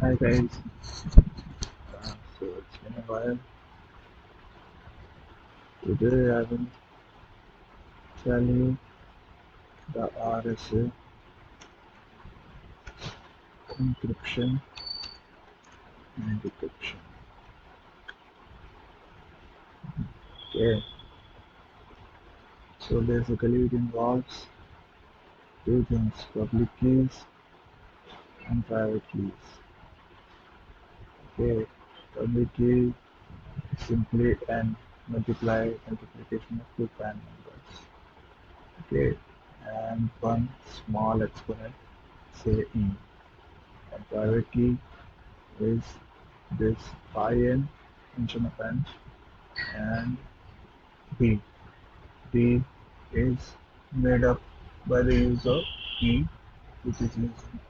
Hi guys, so it's been a while. Today I will tell you the RSA encryption and decryption. Okay, so basically it involves two things: public keys and private keys. Okay, public key is simply an multiplication of two prime numbers. Okay, and one small exponent, say e, and private key is this pi n function of n and b. B is made up by the use of key, which is using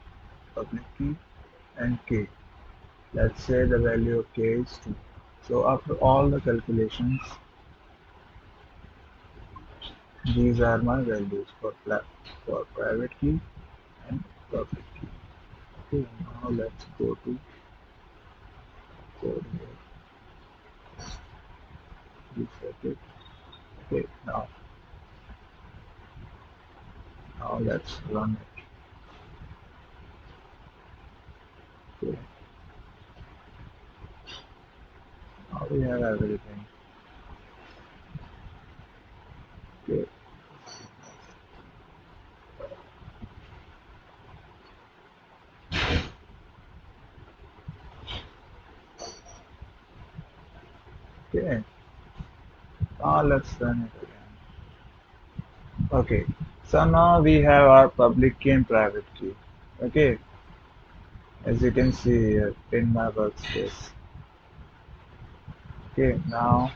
public key, and k. Let's say the value of k is 2. So after all the calculations, these are my values for private key and public key. Okay, now let's go to code here. Reset it. Okay, now let's run it. Okay, now we have everything. Okay, okay. Now let's run it again. Okay, so now we have our public key and private key. Okay, as you can see here in my workspace. Okay, now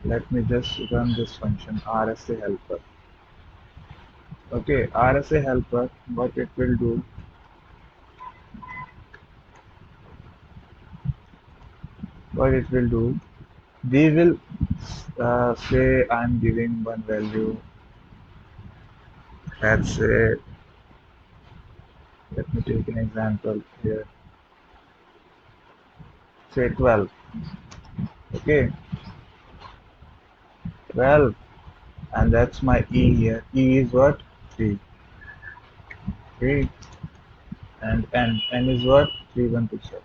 let me just run this function RSA helper. Okay, RSA helper, what it will do, we will say I'm giving one value, let's say, let me take an example here, say 12. Okay, 12, and that's my E here. E is what? 3. 3, and N is what? 3127.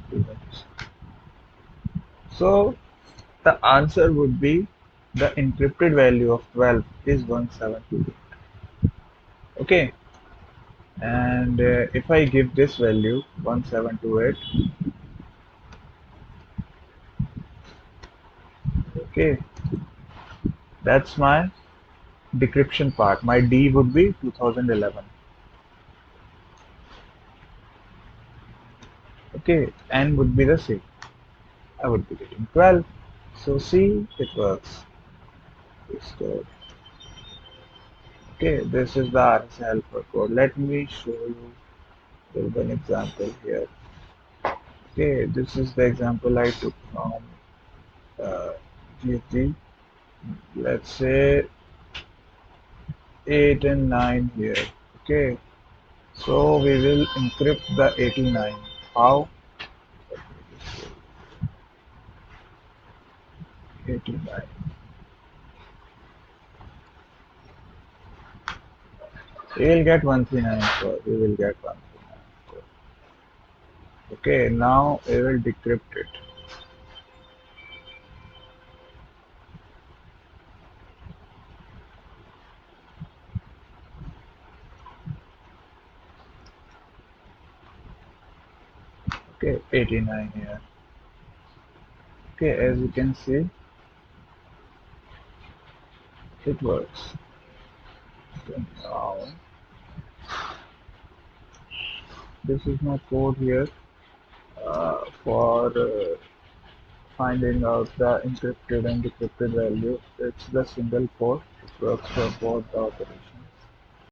3127. So the answer would be the encrypted value of 12 is 1728. Okay, and if I give this value 1728, okay, that's my decryption part. My D would be 2011. Okay, N would be the same. I would be getting 12. So see, it works. This code. Okay, this is the RSA helper code. Let me show you with an example here. Okay, this is the example I took from GSG. Let's say 8 and 9 here. Okay, so we will encrypt the 89. How? 89. We will get 139. We will get 139. Okay, now we will decrypt it. Okay, 89 here. Okay, as you can see, it works. So now, this is my code here for finding out the encrypted and decrypted value. It's the single port. It works for both the operations.